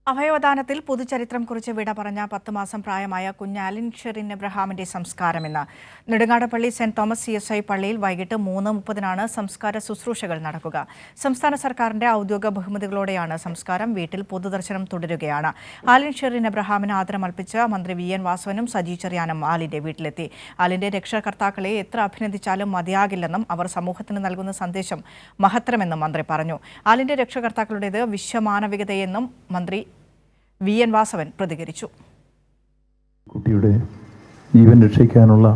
അവയവദാനത്തിൽ പുതുചരിത്രം കുറിച്ച് വിട പറഞ്ഞ 10 മാസം പ്രായമായ കുഞ്ഞ് ആലിൻ ഷെറിൻ എബ്രഹാമിന്റെ സംസ്കാരം ഇന്ന് നെടുങ്ങാടപ്പള്ളി സെന്റ് തോമസ് CSI പള്ളിയിൽ വൈകിട്ട് 3:30-നാണ് സംസ്കാര ശുശ്രൂഷകൾ നടക്കുക. സംസ്ഥാന സർക്കാരിന്റെ ഔദ്യോഗിക ബഹുമതികളോടെയാണ് സംസ്കാരം. വീട്ടിൽ പൊതുദർശനം തുടരുകയാണ്. ആലിൻ ഷെറിൻ എബ്രഹാമിന് ആദരമർപ്പിച്ച് മന്ത്രി VN വാസവനും സജി ചെറിയാനും ആലിന്റെ വീട്ടിലെത്തി. ആലിന്റെ രക്ഷകർത്താക്കളെ എത്ര അഭിനന്ദിച്ചാലും മതിയാകില്ലെന്നും അവർ സമൂഹത്തിന് നൽകുന്ന സന്ദേശം മഹത്തരമെന്നും മന്ത്രി പറഞ്ഞു. ആലിന്റെ രക്ഷകർത്താക്കളുടേത് വിശ്വമാനവികതയെന്നും മന്ത്രി VN വാസവൻ പ്രതികരിച്ചു. കുട്ടിയുടെ ജീവൻ രക്ഷിക്കാനുള്ള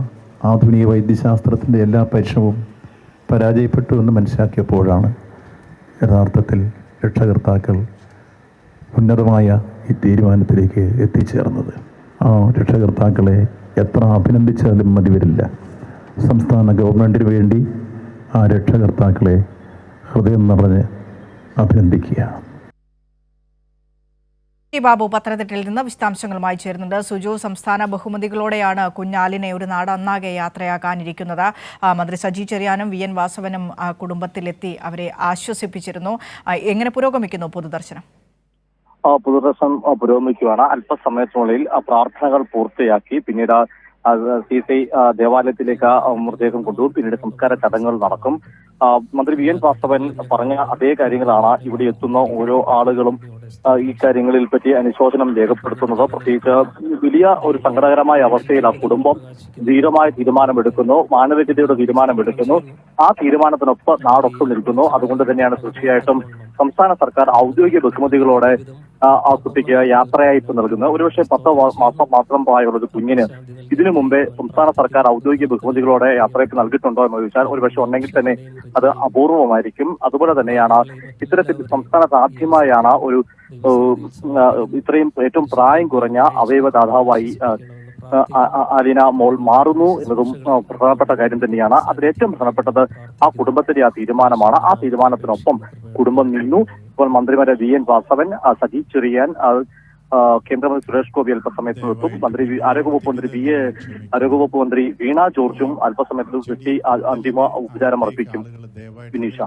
ആധുനിക വൈദ്യശാസ്ത്രത്തിൻ്റെ എല്ലാ പരിശ്രമവും പരാജയപ്പെട്ടു എന്ന് മനസ്സിലാക്കിയപ്പോഴാണ് യഥാർത്ഥത്തിൽ രക്ഷകർത്താക്കൾ ഉന്നതമായ ഈ തീരുമാനത്തിലേക്ക് എത്തിച്ചേർന്നത്. ആ രക്ഷകർത്താക്കളെ എത്ര അഭിനന്ദിച്ചാലും മതി വരില്ല. സംസ്ഥാന ഗവൺമെൻറ്റിന് വേണ്ടി ആ രക്ഷകർത്താക്കളെ ഹൃദയം നിറഞ്ഞ് അഭിനന്ദിക്കുക. ബാബു പത്തനംതിട്ടയിൽ നിന്ന് വിശദാംശങ്ങളുമായി ചേരുന്നുണ്ട്. സുജു, സംസ്ഥാന ബഹുമതികളോടെയാണ് കുഞ്ഞാലിനെ ഒരു നാടൊന്നാകെ യാത്രയാക്കാനിരിക്കുന്നത്. മന്ത്രി സജി ചെറിയാനും VN വാസവനും കുടുംബത്തിലെത്തി അവരെ ആശ്വസിപ്പിച്ചിരുന്നു. എങ്ങനെ പുരോഗമിക്കുന്നു പൊതുദർശനം? പൊതുദർശനം പുരോഗമിക്കുകയാണ്. അല്പസമയത്തിനുള്ളിൽ പ്രാർത്ഥനകൾ പൂർത്തിയാക്കി പിന്നീട് CSI ദേവാലയത്തിലേക്ക് മൃതദേഹം കൊണ്ടുപോകും. പിന്നീട് സംസ്കാര ചടങ്ങുകൾ നടക്കും. മന്ത്രി VN വാസവൻ പറഞ്ഞ അതേ കാര്യങ്ങളാണ് ഇവിടെ എത്തുന്ന ഓരോ ആളുകളും ഈ കാര്യങ്ങളിൽ പറ്റി അനുശോചനം രേഖപ്പെടുത്തുന്നത്. പ്രത്യേകിച്ച് വലിയ ഒരു സങ്കടകരമായ അവസ്ഥയിൽ ആ കുടുംബം ധീരമായ തീരുമാനമെടുക്കുന്നു, മാനവികതയുടെ തീരുമാനമെടുക്കുന്നു. ആ തീരുമാനത്തിനൊപ്പം നാടൊപ്പം നിൽക്കുന്നു. അതുകൊണ്ട് തന്നെയാണ് തീർച്ചയായിട്ടും സംസ്ഥാന സർക്കാർ ഔദ്യോഗിക ബഹുമതികളോടെ ആ കുട്ടിക്ക് യാത്രയയപ്പ് നൽകുന്നത്. ഒരുപക്ഷെ 10 മാസം മാത്രം പ്രായമുള്ള ഒരു കുഞ്ഞിന് ഇതിനു മുമ്പേ സംസ്ഥാന സർക്കാർ ഔദ്യോഗിക ബഹുമതികളോടെ യാത്രയയപ്പ് നൽകിയിട്ടുണ്ടോ എന്ന് ചോദിച്ചാൽ ഒരുപക്ഷെ ഉണ്ടെങ്കിൽ തന്നെ അത് അപൂർവമായിരിക്കും. അതുപോലെ തന്നെയാണ് ഇത്തരത്തിൽ സംസ്ഥാനത്ത് ആദ്യമായാണ് ഒരു ഇത്രയും ഏറ്റവും പ്രായം കുറഞ്ഞ അവയവദാതാവായി അലീന മോൾ മാറുന്നു എന്നതും പ്രധാനപ്പെട്ട കാര്യം തന്നെയാണ്. അതിലേറ്റവും പ്രധാനപ്പെട്ടത് ആ കുടുംബത്തിന്റെ ആ തീരുമാനമാണ്. ആ തീരുമാനത്തിനൊപ്പം കുടുംബം നിന്നു. ഇപ്പോൾ മന്ത്രിമാരെ VN വാസവൻ, സജി ചെറിയാൻ, കേന്ദ്രമന്ത്രി സുരേഷ് ഗോപി അല്പസമയത്തിനെത്തും. ആരോഗ്യവകുപ്പ് മന്ത്രി വീണ ജോർജും അല്പസമയത്തിൽ അന്തിമ ഉപചാരം അർപ്പിക്കും. വിനീഷ.